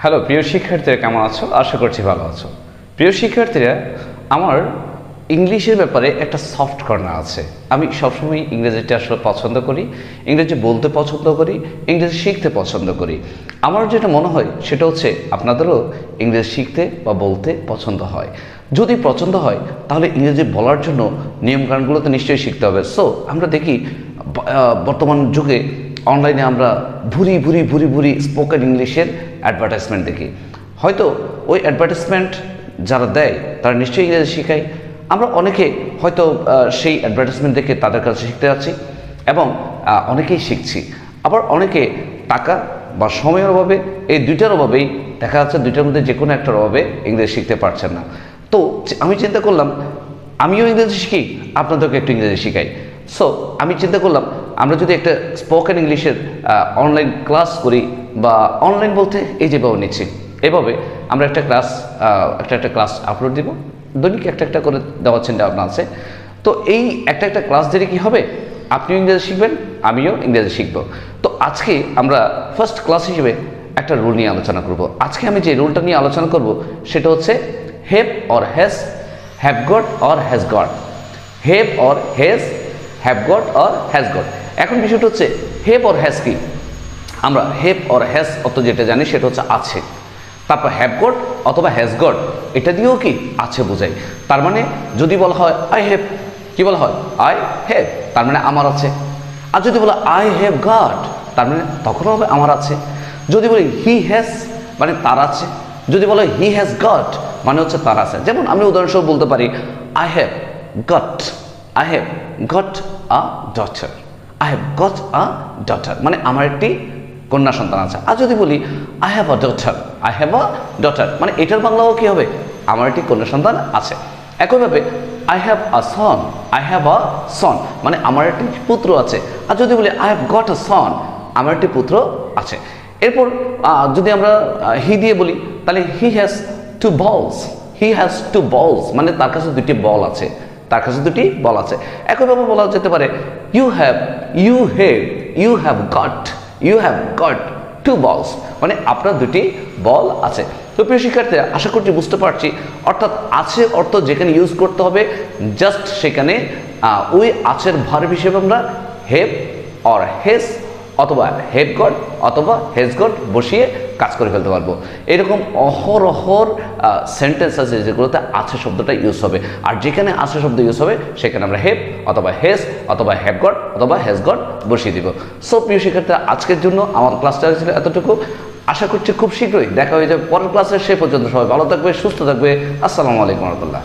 Hello প্রিয় শিক্ষার্থীরা, কেমন আছো? আশা করছি ভালো আছো। প্রিয় শিক্ষার্থীরা, আমার ইংলিশের ব্যাপারে একটা সফট কর্নার আছে। আমি সবসময় ইংরেজিটা আসলে পছন্দ করি, ইংরেজি বলতে পছন্দ করি, ইংরেজি শিখতে পছন্দ করি। আমার যেটা মনে হয় সেটা হচ্ছে আপনাদেরও ইংরেজি শিখতে বা বলতে পছন্দ হয়। যদি পছন্দ হয় তাহলে ইংরেজি বলার জন্য নিয়মকানুনগুলো তো নিশ্চয়ই শিখতে হবে। সো আমরা দেখি বর্তমান যুগে অনলাইনে আমরা ভুরি ভুরি ভুরি ভুরি স্পোকেন ইংলিশের অ্যাডভার্টাইজমেন্ট দেখি। হয়তো ওই অ্যাডভার্টাইজমেন্ট যারা দেয় তারা নিশ্চয়ই ইংরেজি শেখায়। আমরা অনেকে হয়তো সেই অ্যাডভার্টাইজমেন্ট দেখে তাদের কাছে শিখতে যাচ্ছি এবং অনেকেই শিখছি। আবার অনেকে টাকা বা সময়ের অভাবে, এই দুইটার অভাবেই দেখা যাচ্ছে দুইটার মধ্যে যে কোনো একটার অভাবে ইংরেজি শিখতে পারছেন না। তো আমি চিন্তা করলাম আমিও ইংরেজি শিখি, আপনাদেরকে একটু ইংরেজি শিখাই। সো আমি চিন্তা করলাম আমরা যদি একটা স্পোকেন ইংলিশের অনলাইন ক্লাস করি, বা অনলাইন বলতে এই যেভাবে নিচ্ছি এভাবে আমরা একটা ক্লাস আপলোড দিব, দৈনিক একটা করে দেওয়ার চিন্তা ভাবনা আছে। তো এই একটা ক্লাস দিলে কি হবে, আপনিও ইংরেজি শিখবেন, আমিও ইংরেজি শিখব। তো আজকে আমরা ফার্স্ট ক্লাস হিসেবে একটা রুল নিয়ে আলোচনা করব। আজকে আমি যে রুলটা নিয়ে আলোচনা করব সেটা হচ্ছে have or has, have got or has got, have or has, have got or has got. এখন বিষয়টা হচ্ছে হ্যাভ অর হ্যাজ কি। আমরা হ্যাভ অর হ্যাজ অত যেটা জানি সেটা হচ্ছে আছে। তারপর হ্যাভ গট অথবা হ্যাজ গট, এটা দিয়েও কি আছে বোঝায়। তার মানে যদি বলা হয় আই হ্যাভ, কি বলা হয় আই হ্যাভ, তার মানে আমার আছে। আর যদি বলা আই হ্যাভ গট, তার মানে তখন হবে আমার আছে। যদি বলি হি হ্যাজ, মানে তার আছে। যদি বলা হয় হি হ্যাজ গট, মানে হচ্ছে তার আছে। যেমন আমি উদাহরণস্বরূপ বলতে পারি I have goat, I have got a daughter, I have got a daughter, মানে আমার একটি কন্যা সন্তান আছে। আর যদি বলি I have a daughter, I have a daughter, মানে এটার বাংলাও কি হবে, আমার একটি কন্যা সন্তান আছে। একইভাবে I have a son, I have a son, মানে আমার একটি পুত্র আছে। আর যদি বলি I have got a son, আমার একটি পুত্র আছে। এরপর যদি আমরা হি দিয়ে বলি তাহলে হি হ্যাজ টু বলস, হি হ্যাজ টু বলস, মানে তার কাছে দুটি বল আছে, তার কাছে দুটি বল আছে। একইভাবে বলা যেতে পারে you have, you have, you have got, you have got to বলস, মানে আপনার দুটি বল আছে। তো প্রিয় শিক্ষার্থীরা, আশা করছি বুঝতে পারছি। অর্থাৎ আছে অর্থ যেখানে ইউজ করতে হবে জাস্ট সেখানে ওই আছের ভার্ব হিসেবে আমরা হ্যাভ অর হ্যাজ অথবা হ্যাভ গট অথবা হ্যাজ গট বসিয়ে কাজ করে ফেলতে পারবো। এরকম অহরহর সেন্টেন্স আছে যেগুলোতে আছে শব্দটা ইউজ হবে। আর যেখানে আছে শব্দ ইউজ হবে সেখানে আমরা হ্যাভ অথবা হ্যাজ অথবা হ্যাভ গট অথবা হ্যাজ গট বসিয়ে দিব। সো প্রিয় শিক্ষার্থীরা, আজকের জন্য আমার ক্লাসটা ছিল এতটুকু। আশা করছি খুব শীঘ্রই দেখা হয়ে যাবে পরের ক্লাসে। সে পর্যন্ত সবাই ভালো থাকবে, সুস্থ থাকবে। আসসালামু আলাইকুম রহমতুল্লাহ।